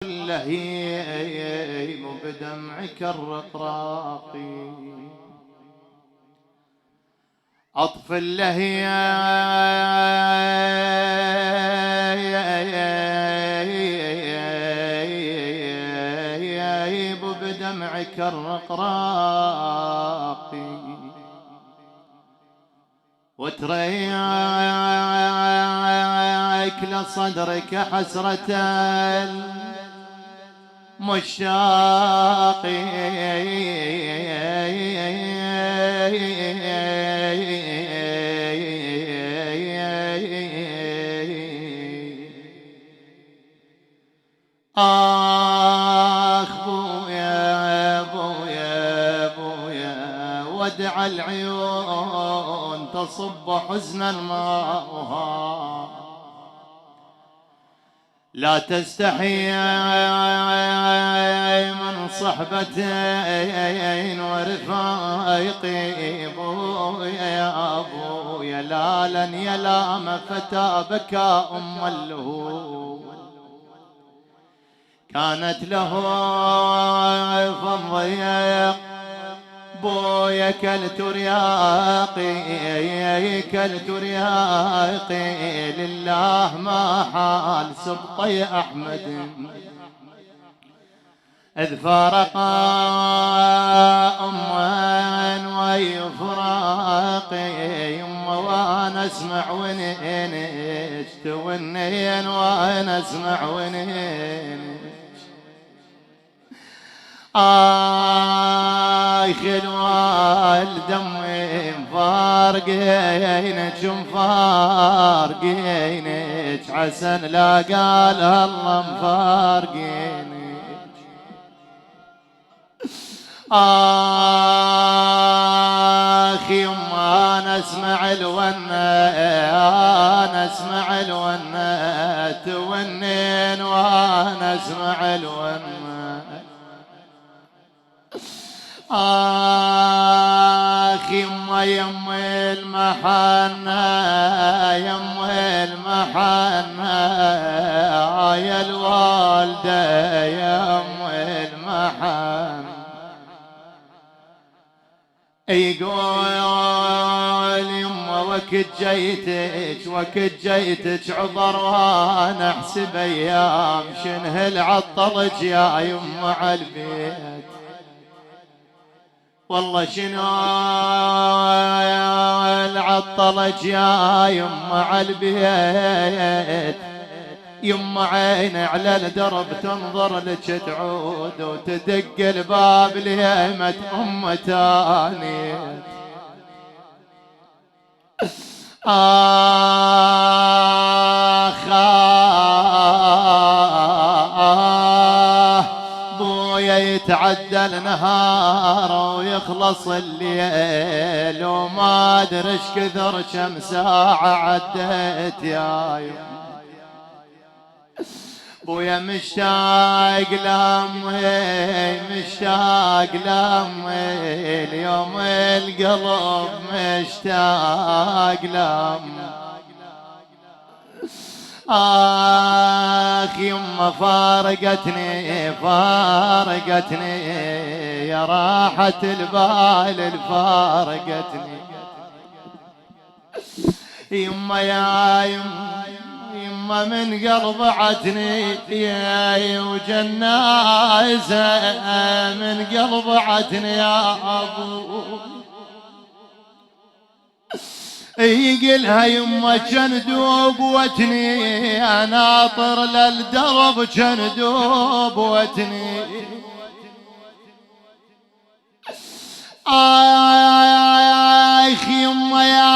اللهيب بدمعك الرقراقي أطفي اللهيب بدمعك الرقراقي وتريك لصدرك حسرة مشتاق آخ بويا بويا بويا ودع العيون تصب حزنا ماؤها لا تستحي من صحبتين ورفاقي بويا يا بويا لا لن يلام فتى بكى أم اللهو كانت له فضيق بويا كالترياقي كالترياقي لله ما حال سبطي أحمد إذ فارقا أما ويفراقي وأنا أسمع ونينش تونين وأنا أسمع ونينش خلوة الدم مفارقينك مفارقينك حسن لا قال الله مفارقينك يما أنا أسمع الونة أنا أسمع الونة تونين وأنا أسمع الونة يما يما المحنة يما المحنة يا الوالدة يما المحنة يقول يما وقت جيتك عبر وانا احسب ايام شنهل عطلك يا يما عالبيت والله شنو العطلك يا يما عالبيت يما عيني على الدرب تنظر لك تعود وتدق الباب ليمة أم تاني بويا يتعدى النهار ويخلص الليل وما ادري ايش كثر كم ساعة عديت يا يما بويا مشتاق لامي مشتاق لامي اليوم القلب مشتاق لامي يما فارقتني فارقتني يا راحة البال الفارقتني يما يا يما من قلب عتني يا وجنازة من قلب عتني يا أبو يقلها يما كان دوب وتني ناطر للدرب كان دوب وتني يما يا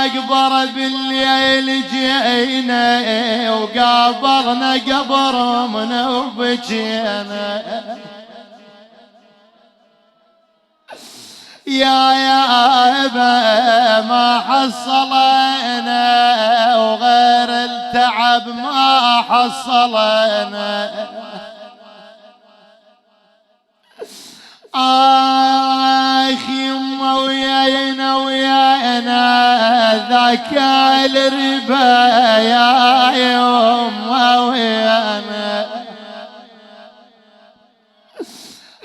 مقبرة بالليل جينا وقابلنا قبر من وبجينا يا أبا ما حصلنا وغير التعب ما حصلنا يما ويانا ويانا ذاك الربا يا يما ويانا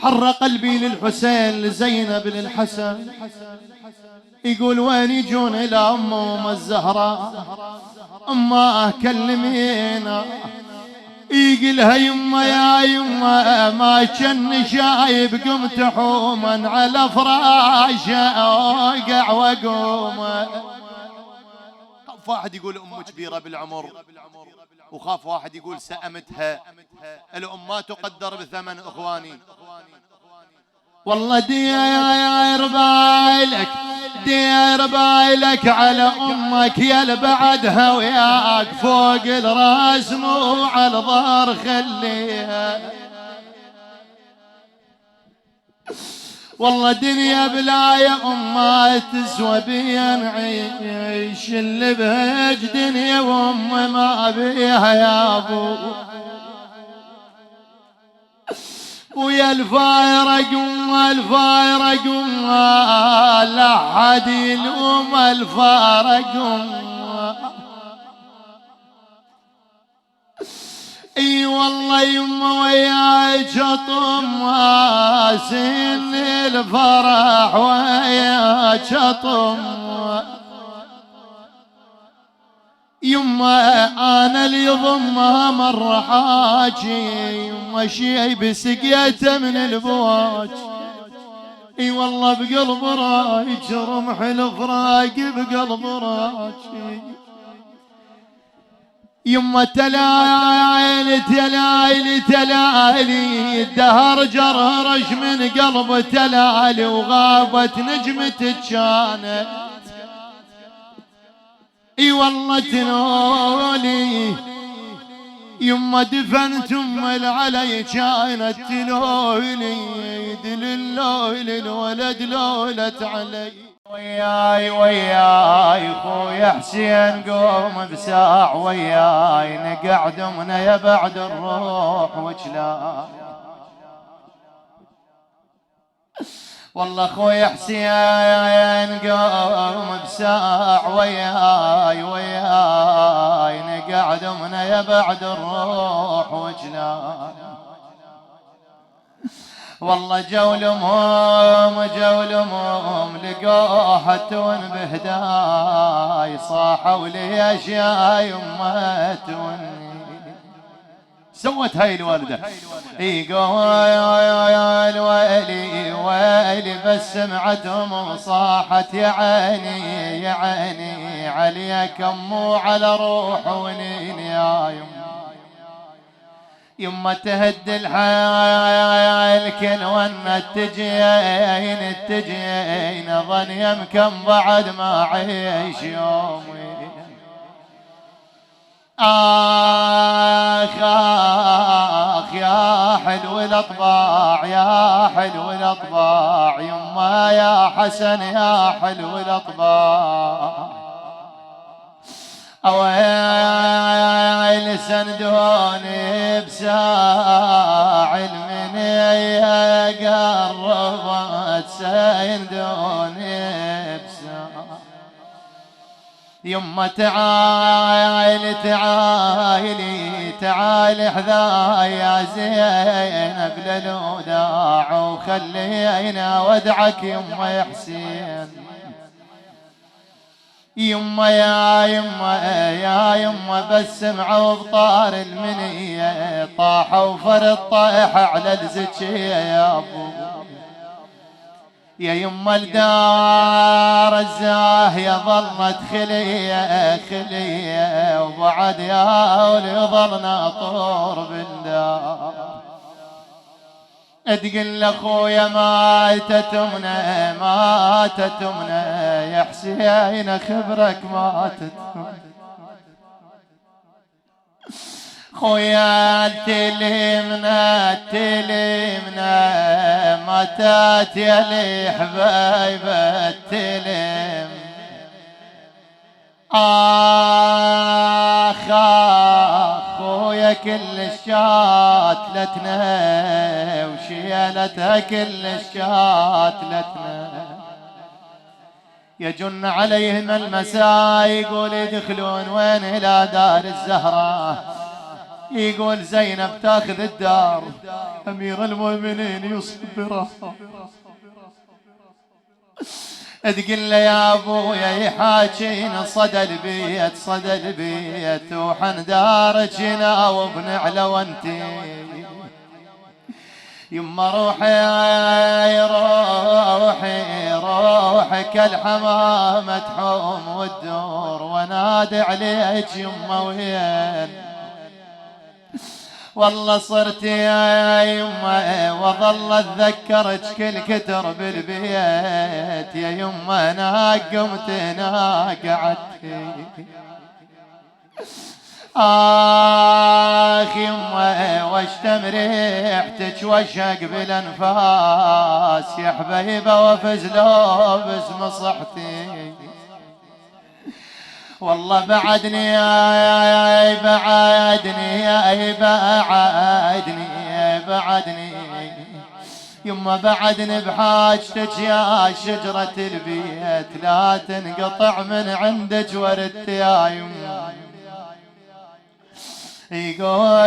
حر قلبي للحسين لزينب للحسن. يقول وين يجون إلى أم الزهراء أما كلمينا. يقلها يما يا يما ما كن شايب قمت حوما على فراش اوقع وقوم. خاف واحد يقول ام كبيره بالعمر وخاف واحد يقول سأمتها. الام ما تقدر بثمن اخواني. والله دير بايلك دير بايلك على امك يا البعدها وياك فوق الراس مو على الظهر خليها. والله دنيا بلا يا ما تسوى بيا نعيش اللي بهج دنيا وام ما بيها يا ابو. ويا الفايرة قمة الفايرة قمة لا حد يلوم الفايرة قمة. اي والله يما وياك طمة سن الفرح وياك طمة. يما انا اللي ضمها مرة حاجي يما شي بسقيته من البواج. اي والله بقلب رايج رمح الفراق بقلب راجي. يما تلايل تلايل تلايلي الدهر جرهرش من قلب تلايلي وغابت نجمة كانت. اي والله تنولي يما دفنت ام العلي كانت تلولي دللول الولد لولت علي. وياي وياي خويا حسين قوم بساع وياي نقعد منا يا بعد الروح وجلا. والله خويا حسين قوم بساع وياي وياي نقعد منا يا بعد الروح وجلا. والله جولمهم لقوها تون بهداي صاحوا لي اشياء يمه توني. سوت هاي الوالده يقول ويلي ويلي بس سمعتهم صاحت يا عيني يا عيني عليك امو على روح ونين يا يمه. يما تهد الحياة الكل وانا التجين ظن يمكن بعد ما عيش يومي. آخ آخ يا حلو الأطباع يا حلو الأطباع يما يا حسن يا حلو الأطباع. أويل سندوني بساع المنية قربت سندوني بساع. يما تعالي تعالي تعالي حذاي يا زينب للوداع وخلينا ودعك يما يا حسين. يما يا يما بس سمعوا بطار المنية طاحوا فرد طايح على الزكية يا ابو. يا يما الدار الزاهية ظلت خلية خلية وبعد يا ولي ظلنا طور بالدار. تقل اخويا ماتت امنا يا حسين خبرك ماتت. خويا تلمنا ماتت يا لي حبايبه تلم. آخ خويا كل الشاتلتنا وشيلتها كل الشاتلتنا. يجن عليهم المساء يقول يدخلون وين إلى دار الزهراء. يقول زينب تاخذ الدار، أمير المؤمنين يصبرها، تقول له يا ابويا يحاكينا صدى البيت صدى البيت وحندارك يناوب نعلى وانتي. يما روحي روحي روحي كالحمامة تحوم وتدور ونادي عليك يما وين. والله صرت يا يما وظل اتذكرك كل كتر بالبيت، يا يما انا قمت انا قعدت. آخ يما واشتم ريحتك واشهق بالانفاس، يا حبيبه وفز لوبس مصحتي. والله بعدني يا بعدني يا بعدني يما بعدني بحاجتك يا شجرة البيت، لا تنقطع من عندك وردت يا يما. يقول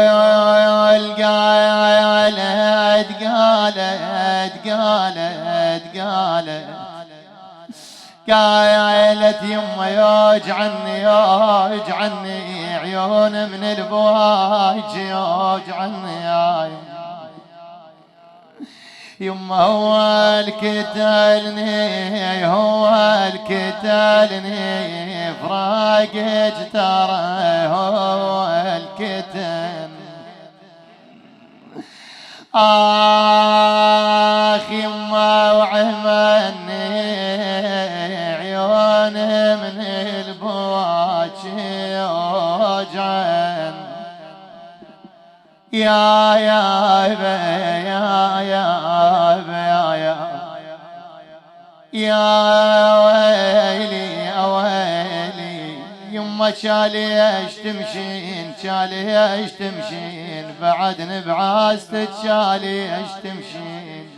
قالت يما يوجعني يوجعني عيون من البواج يوجعني يا يما هو الكتالني هو الكتالني فراقك ترى هو الكتن. آخ يما وعمني عيون من البواج يوجعن يا ويلي يا ويلي يما شاليش تمشين شاليش تمشين بعدن بعاستك شاليش تمشين.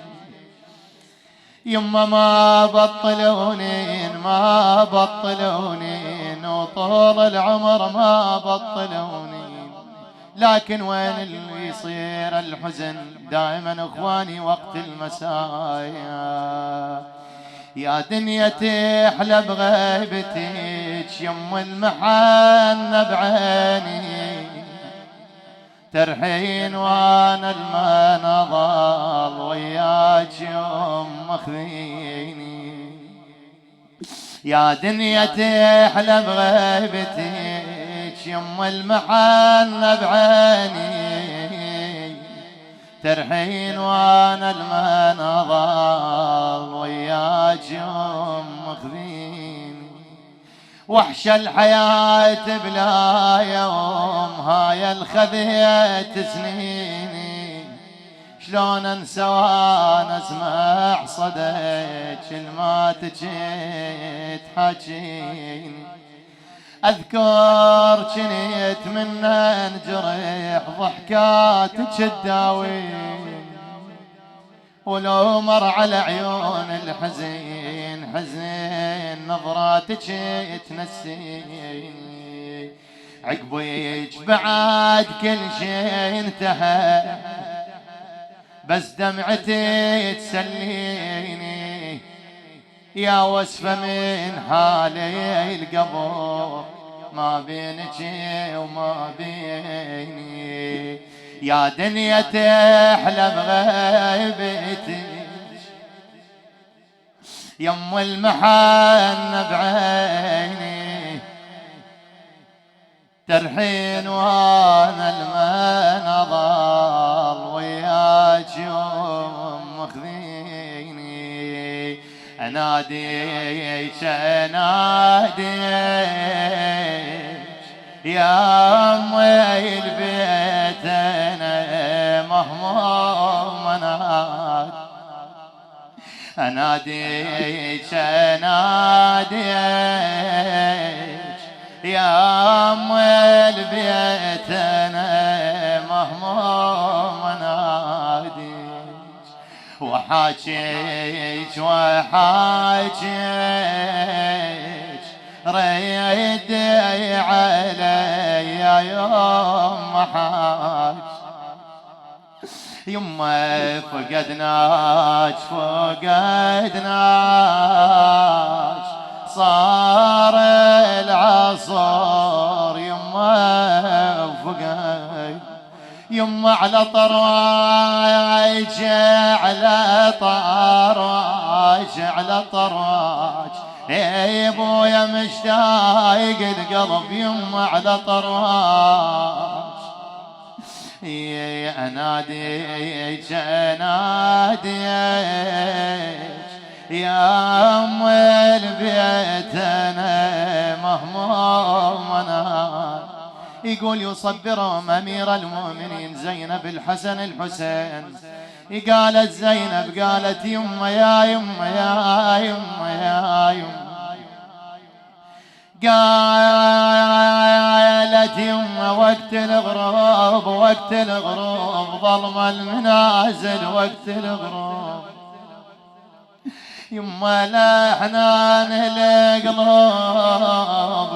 يما ما بطلونين ما بطلونين وطول العمر ما بطلونين، لكن وين اللي يصير الحزن دائما اخواني وقت المسايا. يا دنيا تحلى بغيبتك يم المحنة بعيني، ترحين وانا المنى ضال وياك يم خذيني. يا دنيا تحلى بغيبتك يم المحنة بعيني، ترحين وانا المنى ضال وياك يم خذيني. وحش الحياة بلا يوم هاي الخذيت سنيني، شلون انسى وانا اسمع صديك الماتك تحاكيني. اذكر جنيت من انجرح ضحكاتك تداوين، ولو مر على عيون الحزين حزين نظراتك تنسيني. عقبيك بعد كل شيء انتهى بس دمعتي تسليني، يا وصفة من حالي القبر ما بينك وما بيني. يا دنيا تحلى بغيبتك يم المحنة بعيني، ترحين وانا المنى ضال وياك يوم خذيني. اناديك اناديك يا امي البيت انا مهموم اناديك اناديك يا امي البيت انا مهموم اناديك. وحاجيك وحاجيك ريدي علي يوم حاج يما فقدناك فقدناك صار العصر يما فقد يما على طراج على طراج على طراج يا ابويا مشتاق القلب يما على طراج اناديك اناديك يا ام البيت انا مهموم انا يقول يصبرهم امير المؤمنين زينب الحسن الحسين قالت زينب قالت يما يا يما يا يما يا يما قالت يما وقت الغروب وقت الغروب ظلم المنازل وقت الغروب يما لحنان القلوب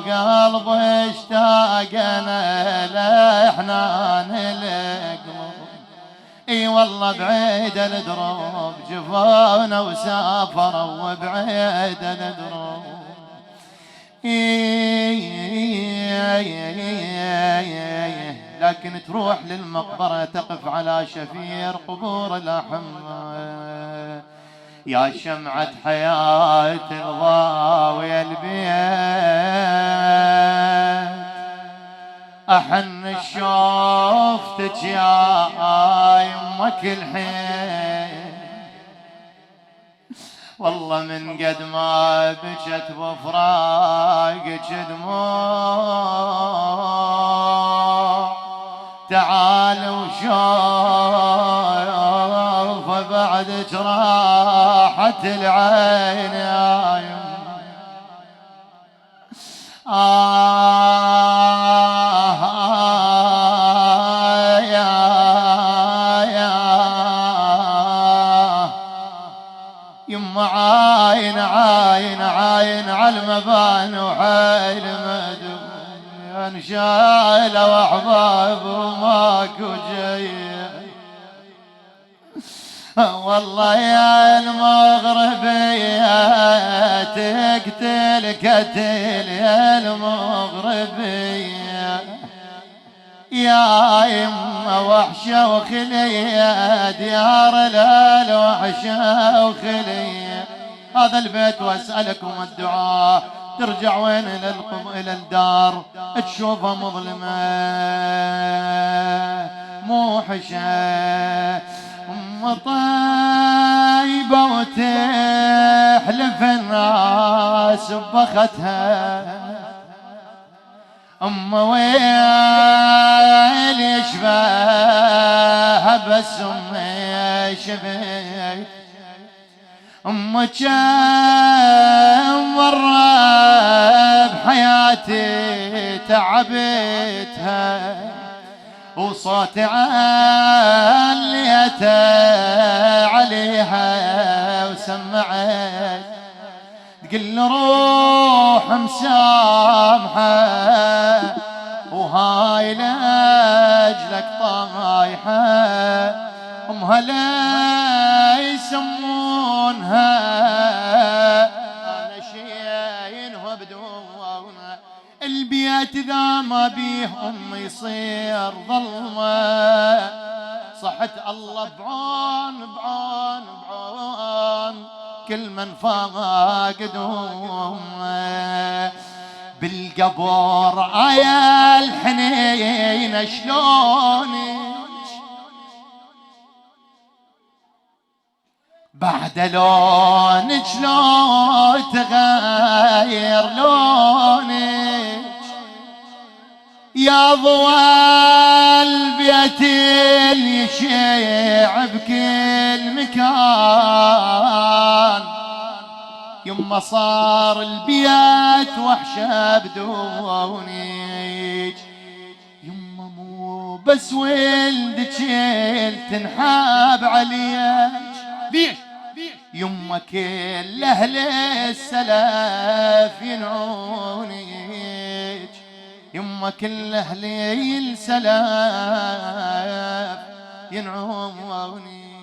قلب اشتاق انا لحنان القلوب اي والله بعيد الدروب جفونا وسافروا وبعيد الدروب لكن تروح للمقبرة تقف على شفير قبور الأحمر يا شمعة حياة الضاوية البيت أحن شوفتك يا يما كل حين والله من قد ما بجت بفراقك دموع تعال وشوف بعدك راحة العين يا يما يما عاين عاين عاين على المبان وحيل مدوم انشال واحباب وماكو جاي والله يا المغربية تقتل قتل يا المغربية يا يما وحشة وخلية ديار الوحشة وخلية هذا البيت واسألكم الدعاء ترجع وين إلى الدار تشوفها مظلمة موحشة أم طيبة وتحلف الناس ببختها أم ويل يشبه بس أم شبيت أم كم مرة بحياتي تعبتها وصوت عليته عليها وسمعت تقل روح مسامحة وهاي لأجلك طايحة أمها لا يسمونها أنا شيء وبدونها البيت ذا ما بيه أم يصير ظلمة صحت الله بعون بعون بعون كل من فاقدهم بالقبر يا الحنين شلوني بعد لونك شلون تغير لونك يا ضوى البيت اللي يشيع بكل مكان يما صار البيت وحشة بدونك يما مو بس ولدك تنحاب عليك ليش يما كل اهل السلف ينعونك يما كل أهلي السلاف ينعموني.